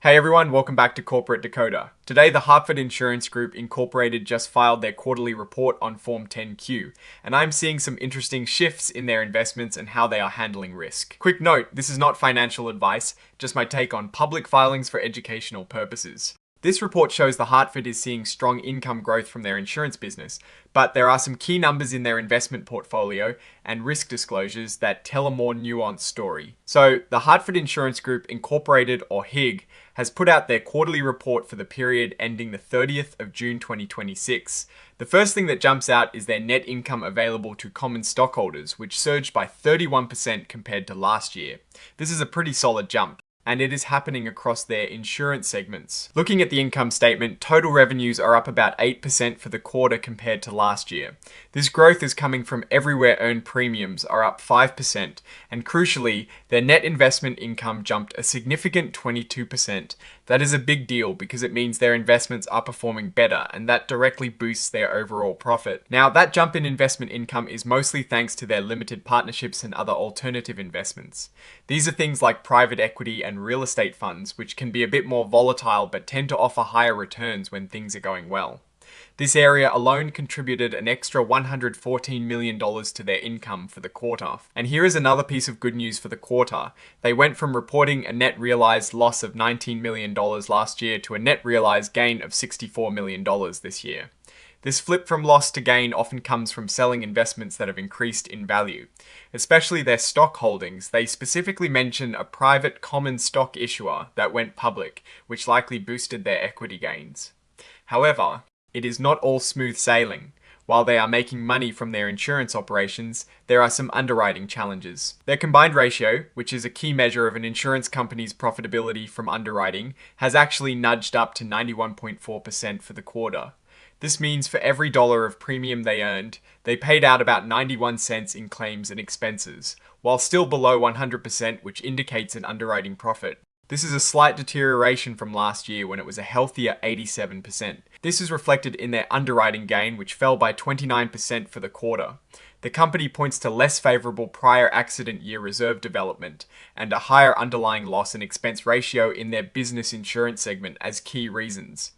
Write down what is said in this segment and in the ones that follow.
Hey everyone, welcome back to Corporate Decoder. Today, the Hartford Insurance Group Incorporated just filed their quarterly report on Form 10Q, and I'm seeing some interesting shifts in their investments and how they are handling risk. Quick note, this is not financial advice, just my take on public filings for educational purposes. This report shows the Hartford is seeing strong income growth from their insurance business, but there are some key numbers in their investment portfolio and risk disclosures that tell a more nuanced story. So, the Hartford Insurance Group Incorporated, or HIG, has put out their quarterly report for the period ending the 30th of June 2026. The first thing that jumps out is their net income available to common stockholders, which surged by 31% compared to last year. This is a pretty solid jump, and it is happening across their insurance segments. Looking at the income statement, total revenues are up about 8% for the quarter compared to last year. This growth is coming from everywhere earned premiums are up 5%, and crucially, their net investment income jumped a significant 22%. That is a big deal because it means their investments are performing better, and that directly boosts their overall profit. Now, that jump in investment income is mostly thanks to their limited partnerships and other alternative investments. These are things like private equity and real estate funds, which can be a bit more volatile but tend to offer higher returns when things are going well. This area alone contributed an extra $114 million to their income for the quarter. And here is another piece of good news for the quarter. They went from reporting a net realized loss of $19 million last year to a net realized gain of $64 million this year. This flip from loss to gain often comes from selling investments that have increased in value, especially their stock holdings. They specifically mention a private common stock issuer that went public, which likely boosted their equity gains. However, it is not all smooth sailing. While they are making money from their insurance operations, there are some underwriting challenges. Their combined ratio, which is a key measure of an insurance company's profitability from underwriting, has actually nudged up to 91.4% for the quarter. This means for every dollar of premium they earned, they paid out about 91 cents in claims and expenses, while still below 100%, which indicates an underwriting profit. This is a slight deterioration from last year when it was a healthier 87%. This is reflected in their underwriting gain, which fell by 29% for the quarter. The company points to less favorable prior accident year reserve development and a higher underlying loss and expense ratio in their business insurance segment as key reasons.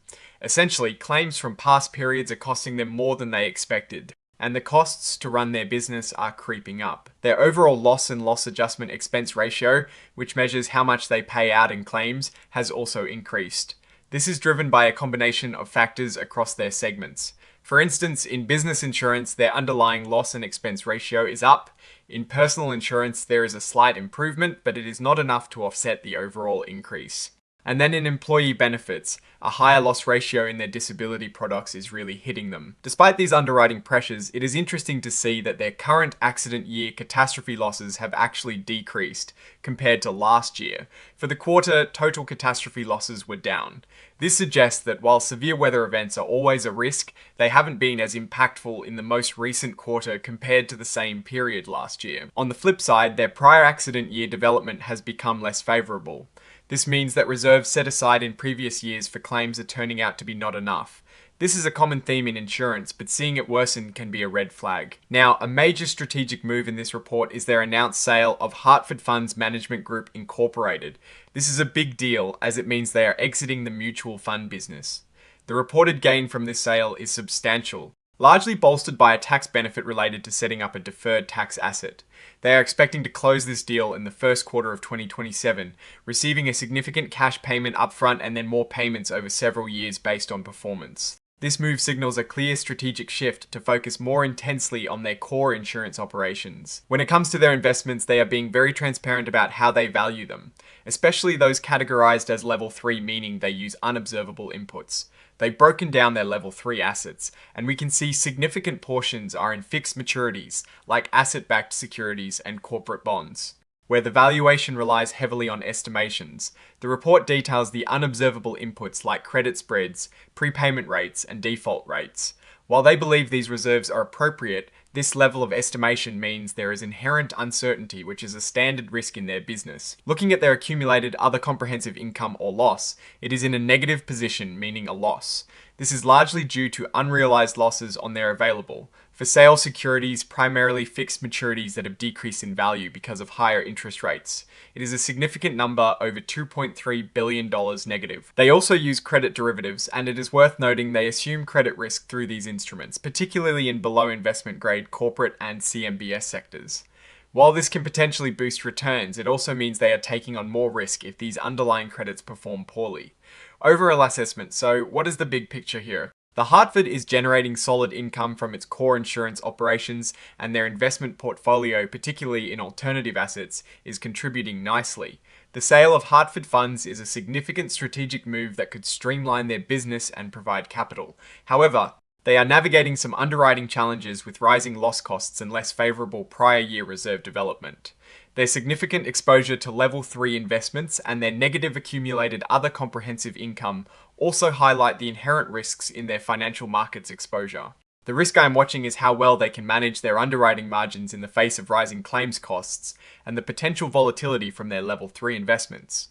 Essentially, claims from past periods are costing them more than they expected, and the costs to run their business are creeping up. Their overall loss and loss adjustment expense ratio, which measures how much they pay out in claims, has also increased. This is driven by a combination of factors across their segments. For instance, in business insurance, their underlying loss and expense ratio is up. In personal insurance, there is a slight improvement, but it is not enough to offset the overall increase. And then in employee benefits, a higher loss ratio in their disability products is really hitting them. Despite these underwriting pressures, it is interesting to see that their current accident year catastrophe losses have actually decreased compared to last year. For the quarter, total catastrophe losses were down. This suggests that while severe weather events are always a risk, they haven't been as impactful in the most recent quarter compared to the same period last year. On the flip side, their prior accident year development has become less favorable. This means that reserves set aside in previous years for claims are turning out to be not enough. This is a common theme in insurance, but seeing it worsen can be a red flag. Now, a major strategic move in this report is their announced sale of Hartford Funds Management Group Incorporated. This is a big deal as it means they are exiting the mutual fund business. The reported gain from this sale is substantial, largely bolstered by a tax benefit related to setting up a deferred tax asset. They are expecting to close this deal in the first quarter of 2027, receiving a significant cash payment upfront and then more payments over several years based on performance. This move signals a clear strategic shift to focus more intensely on their core insurance operations. When it comes to their investments, they are being very transparent about how they value them, especially those categorized as level 3, meaning they use unobservable inputs. They've broken down their level 3 assets, and we can see significant portions are in fixed maturities, like asset-backed securities and corporate bonds, where the valuation relies heavily on estimations. The report details the unobservable inputs like credit spreads, prepayment rates, and default rates. While they believe these reserves are appropriate, this level of estimation means there is inherent uncertainty, which is a standard risk in their business. Looking at their accumulated other comprehensive income or loss, it is in a negative position, meaning a loss. This is largely due to unrealized losses on their available, For sale securities, primarily fixed maturities that have decreased in value because of higher interest rates. It is a significant number, over $2.3 billion negative. They also use credit derivatives, and it is worth noting they assume credit risk through these instruments, particularly in below investment grade corporate and CMBS sectors. While this can potentially boost returns, it also means they are taking on more risk if these underlying credits perform poorly. Overall assessment. So, what is the big picture here? The Hartford is generating solid income from its core insurance operations, and their investment portfolio, particularly in alternative assets, is contributing nicely. The sale of Hartford funds is a significant strategic move that could streamline their business and provide capital. However, they are navigating some underwriting challenges with rising loss costs and less favorable prior year reserve development. Their significant exposure to level 3 investments and their negative accumulated other comprehensive income also highlight the inherent risks in their financial markets exposure. The risk I am watching is how well they can manage their underwriting margins in the face of rising claims costs and the potential volatility from their level 3 investments.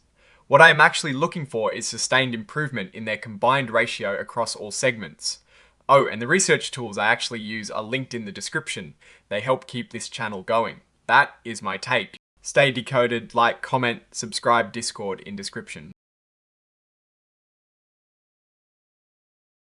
What I am actually looking for is sustained improvement in their combined ratio across all segments. Oh, and the research tools I actually use are linked in the description. They help keep this channel going. That is my take. Stay decoded, like, comment, subscribe, Discord in description.